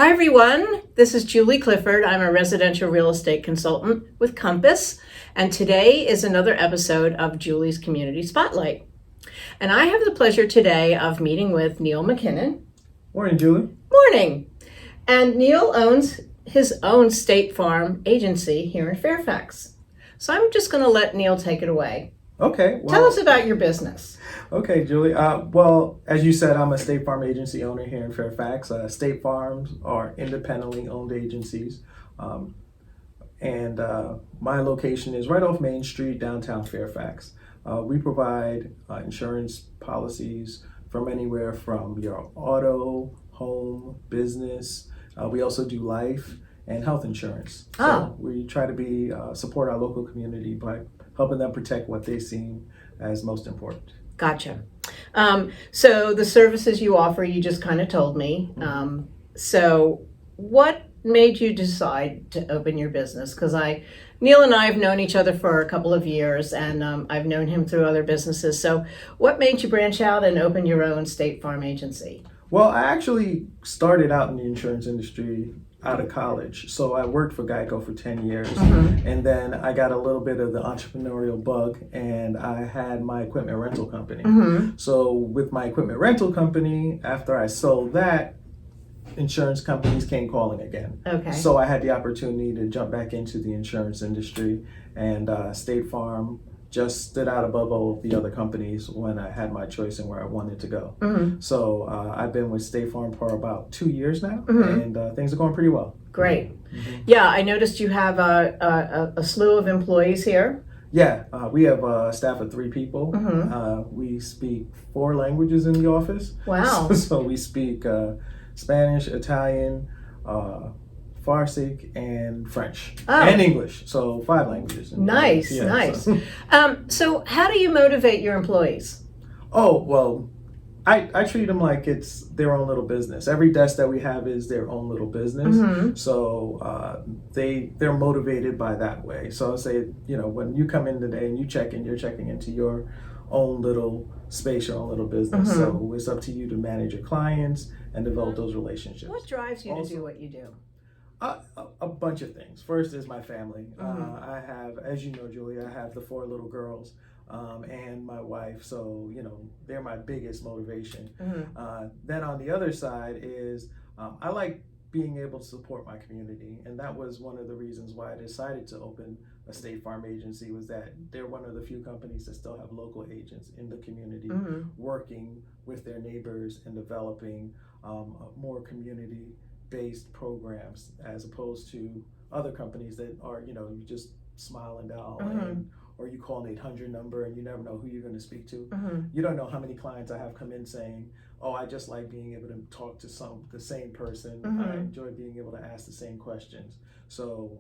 Hi everyone, this is Juli Clifford. I'm a residential real estate consultant with Compass, and today is another episode of Juli's Community Spotlight. And I have the pleasure today of meeting with Neil McKinnon. Morning, Julie. Morning. And Neil owns his own State Farm agency here in Fairfax. So I'm just going to let Neil take it away. Okay. Tell us about your business. Okay, Julie. Well, as you said, I'm a State Farm agency owner here in Fairfax. State Farms are independently owned agencies. And my location is right off Main Street, downtown Fairfax. We provide insurance policies from anywhere from your auto, home, business. We also do life and health insurance. So we try to support our local community by helping them protect what they see as most important. Gotcha. So the services you offer, you just kind of told me. So what made you decide to open your business? Because Neil and I have known each other for a couple of years, and I've known him through other businesses. So what made you branch out and open your own State Farm agency? Well, I actually started out in the insurance industry out of college. So I worked for Geico for 10 years, and then I got a little bit of the entrepreneurial bug, and I had my equipment rental company. So with my equipment rental company, after I sold that, insurance companies came calling again. Okay. So I had the opportunity to jump back into the insurance industry, and State Farm just stood out above all the other companies when I had my choice in where I wanted to go. So I've been with State Farm for about 2 years now, and things are going pretty well. Great. Yeah, I noticed you have a slew of employees here. Yeah, we have a staff of 3 people. We speak 4 languages in the office. Wow. So we speak Spanish, Italian, Farsi, and French, and English. So 5 languages. Nice, yeah, nice. So. So how do you motivate your employees? Oh, well, I treat them like it's their own little business. Every desk that we have is their own little business. So they're motivated by that way. So I'll say, when you come in today and you check in, you're checking into your own little space, your own little business. So it's up to you to manage your clients and develop those relationships. What drives you to do what you do? A bunch of things. First is my family. I have, as you know, Julie, I have the 4 little girls and my wife. So, they're my biggest motivation. Then on the other side is I like being able to support my community. And that was one of the reasons why I decided to open a State Farm agency, was that they're one of the few companies that still have local agents in the community working with their neighbors and developing more community-based programs, as opposed to other companies that are, you just smile and dial or you call an 800 number and you never know who you're going to speak to. You don't know how many clients I have come in saying, oh, I just like being able to talk to the same person. I enjoy being able to ask the same questions. So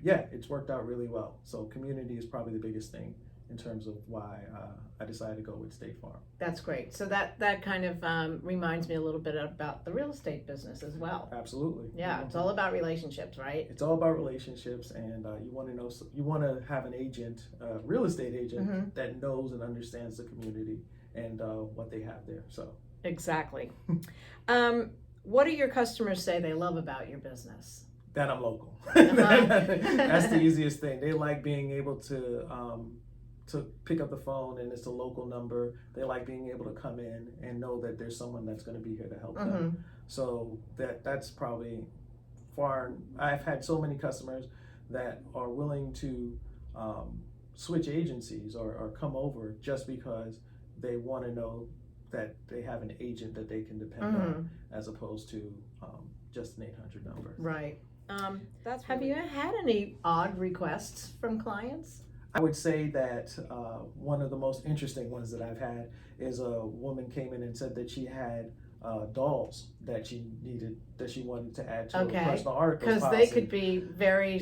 yeah, it's worked out really well. So community is probably the biggest thing in terms of why I decided to go with State Farm. That's great. So that kind of reminds me a little bit about the real estate business as well. Absolutely. Yeah, it's all about relationships, right? It's all about relationships, and you want to have an agent, real estate agent, that knows and understands the community and what they have there. So exactly. What do your customers say they love about your business? That I'm local. That's the easiest thing. They like being able to pick up the phone and it's a local number. They like being able to come in and know that there's someone that's going to be here to help them. So that's probably far. I've had so many customers that are willing to switch agencies or come over just because they want to know that they have an agent that they can depend on, as opposed to just an 800 number. Right. Have you had any odd requests from clients? I would say that one of the most interesting ones that I've had is a woman came in and said that she had dolls that she wanted to add to her personal articles because they could be very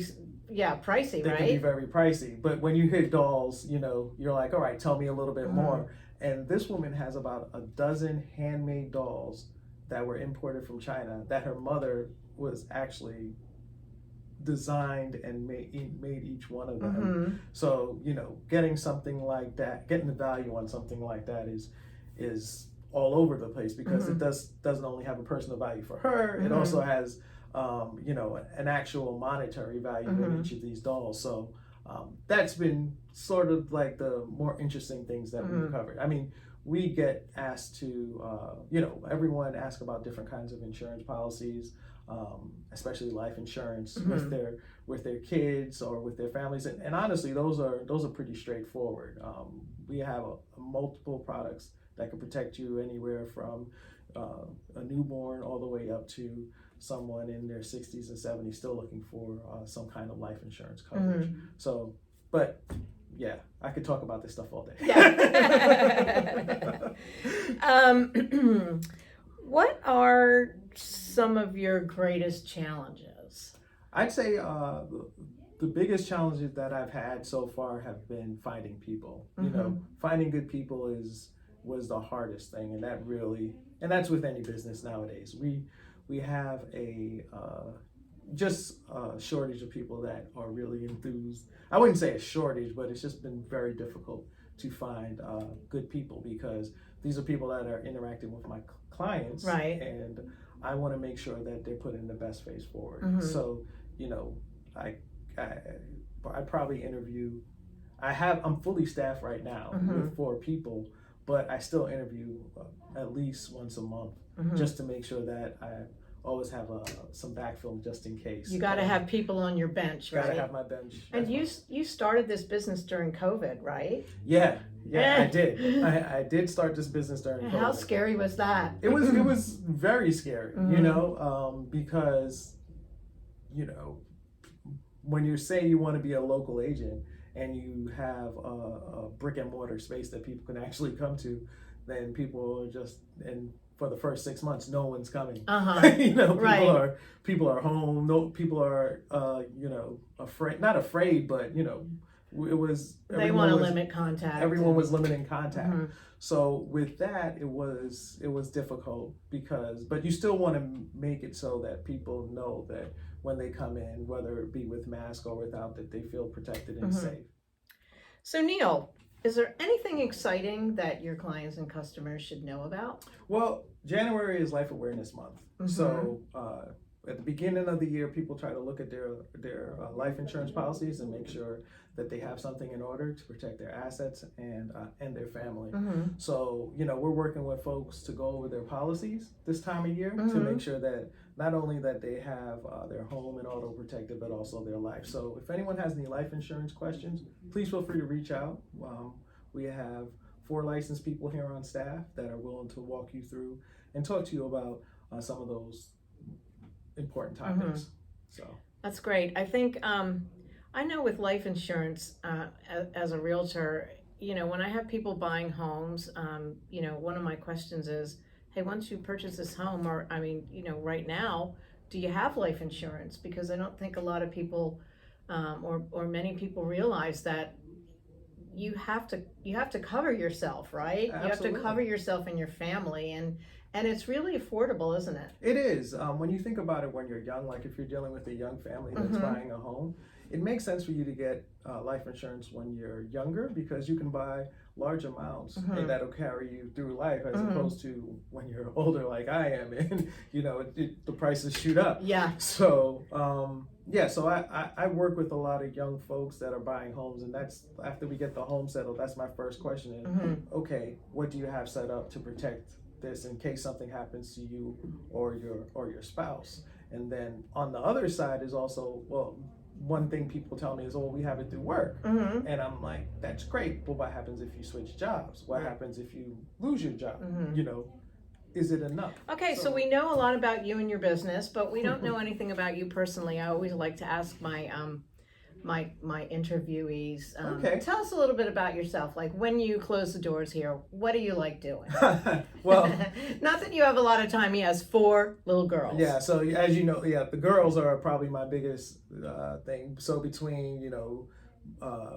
pricey, they right? They can be very pricey, but when you hit dolls, you're like, all right, tell me a little bit more. And this woman has about a dozen handmade dolls that were imported from China that her mother was actually designed and made each one of them. So getting something like that, getting the value on something like that is all over the place because it doesn't only have a personal value for her, it also has an actual monetary value in each of these dolls. So that's been sort of like the more interesting things that we've covered. I mean, we get asked to, everyone asks about different kinds of insurance policies, especially life insurance with their kids or with their families, and honestly, those are pretty straightforward. We have multiple products that can protect you anywhere from a newborn all the way up to someone in their 60s and 70s still looking for some kind of life insurance coverage. So, but yeah, I could talk about this stuff all day. Yeah. What are some of your greatest challenges? I'd say the biggest challenges that I've had so far have been finding people. Finding good people was the hardest thing, and that's with any business nowadays. We have a shortage of people that are really enthused. I wouldn't say a shortage, but it's just been very difficult to find good people because these are people that are interacting with my clients, right? And I want to make sure that they're putting the best face forward. So, I probably interview. I'm fully staffed right now with 4 people, but I still interview at least once a month just to make sure that I always have some backfill just in case. You got to have people on your bench, right? Got to have my bench. And you started this business during COVID, right? Yeah, I did. I did start this business during COVID. How scary was that? It was very scary, because when you say you want to be a local agent and you have a brick and mortar space that people can actually come to, then people are just, and for the first 6 months, no one's coming. People are home. No, people are, afraid. Not afraid, but it was. They want to limit contact. Everyone was limiting contact. So with that, it was difficult but you still want to make it so that people know that when they come in, whether it be with mask or without, that they feel protected and safe. So Neil, is there anything exciting that your clients and customers should know about? Well, January is Life Awareness Month. So at the beginning of the year, people try to look at their life insurance policies and make sure that they have something in order to protect their assets and their family. So, we're working with folks to go over their policies this time of year to make sure that not only that they have their home and auto protected, but also their life. So if anyone has any life insurance questions, please feel free to reach out. We have 4 licensed people here on staff that are willing to walk you through and talk to you about some of those important topics. So that's great. I think I know with life insurance as a realtor, when I have people buying homes, one of my questions is, hey, once you purchase this home, or right now, do you have life insurance? Because I don't think a lot of people or many people realize that you have to cover yourself, right? Absolutely. You have to cover yourself and your family, and it's really affordable, isn't it? It is. When you think about it, when you're young, like if you're dealing with a young family that's buying a home, it makes sense for you to get life insurance when you're younger because you can buy large amounts and that'll carry you through life as opposed to when you're older like I am and the prices shoot up. Yeah. So so I work with a lot of young folks that are buying homes, and that's after we get the home settled, that's my first question is, okay, what do you have set up to protect this in case something happens to you or your spouse? And then on the other side is also, well, one thing people tell me is, oh, we have it through work. And I'm like, that's great, but what happens if you switch jobs? What happens if you lose your job? Is it enough? Okay, so we know a lot about you and your business, but we don't know anything about you personally. I always like to ask my my interviewees, tell us a little bit about yourself. Like when you close the doors here, what do you like doing? Well, not that you have a lot of time. He has 4 little girls. Yeah, so as you know, the girls are probably my biggest thing. So between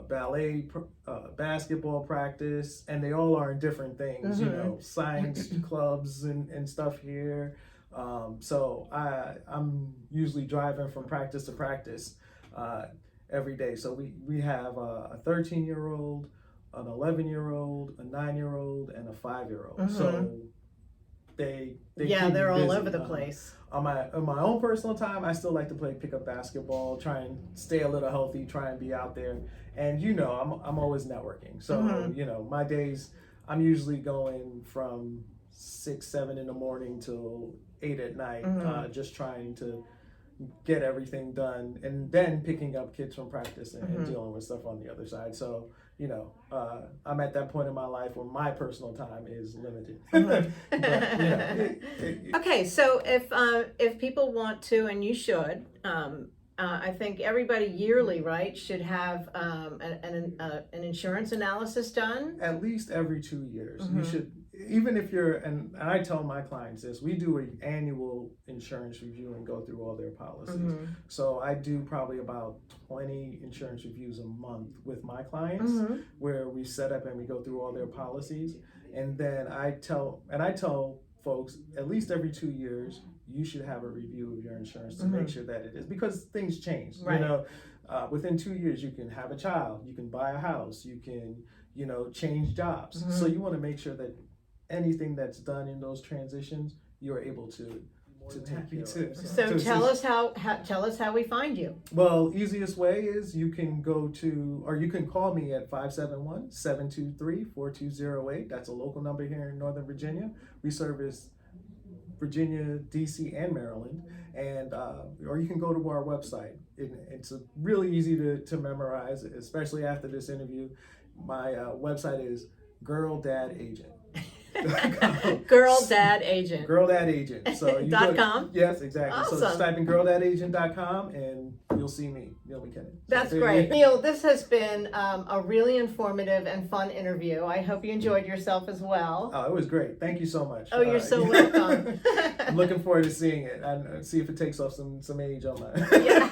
ballet, basketball practice, and they all are in different things. Science clubs and stuff here. So I'm usually driving from practice to practice every day. So we have a 13-year-old, an 11-year-old, a 9-year-old, and a 5-year-old. So Yeah, keep they're me all busy. over the place. On my own personal time, I still like to play pickup basketball, try and stay a little healthy, try and be out there. And I'm always networking. So my days, I'm usually going from 6, 7 in the morning till 8 at night, just trying to get everything done, and then picking up kids from practice and dealing with stuff on the other side. So I'm at that point in my life where my personal time is limited. But, Okay, so if people want to, and you should, I think everybody yearly, right, should have an insurance analysis done. At least every 2 years, you should. Even if you're, and I tell my clients this, we do an annual insurance review and go through all their policies. So I do probably about 20 insurance reviews a month with my clients, where we set up and we go through all their policies. And then I tell folks, at least every 2 years, you should have a review of your insurance to make sure that it is, because things change. Right. Within 2 years, you can have a child, you can buy a house, you can, change jobs. So you want to make sure that anything that's done in those transitions, you're able to take you to. So tell us how we find you. Well, easiest way is you can you can call me at 571-723-4208. That's a local number here in Northern Virginia. We service Virginia, DC, and Maryland. And or you can go to our website. It's really easy to memorize, especially after this interview. My website is Girl Dad Agent. Girl Dad Agent. Girl Dad Agent. So you .com? Yes, exactly. Awesome. So just type in girldadagent.com and you'll see me, Neil McKinnon. That's great. Neil, this has been a really informative and fun interview. I hope you enjoyed yourself as well. Oh, it was great. Thank you so much. Oh, you're so welcome. I'm looking forward to seeing it and see if it takes off some age on mine. Yeah.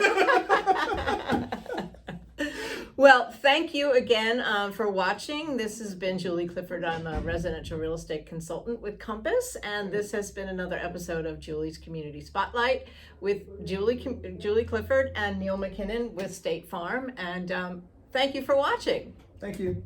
Well, thank you again for watching. This has been Juli Clifford. I'm a residential real estate consultant with Compass, and this has been another episode of Juli's Community Spotlight with Juli Clifford and Neil McKinnon with State Farm. And thank you for watching. Thank you.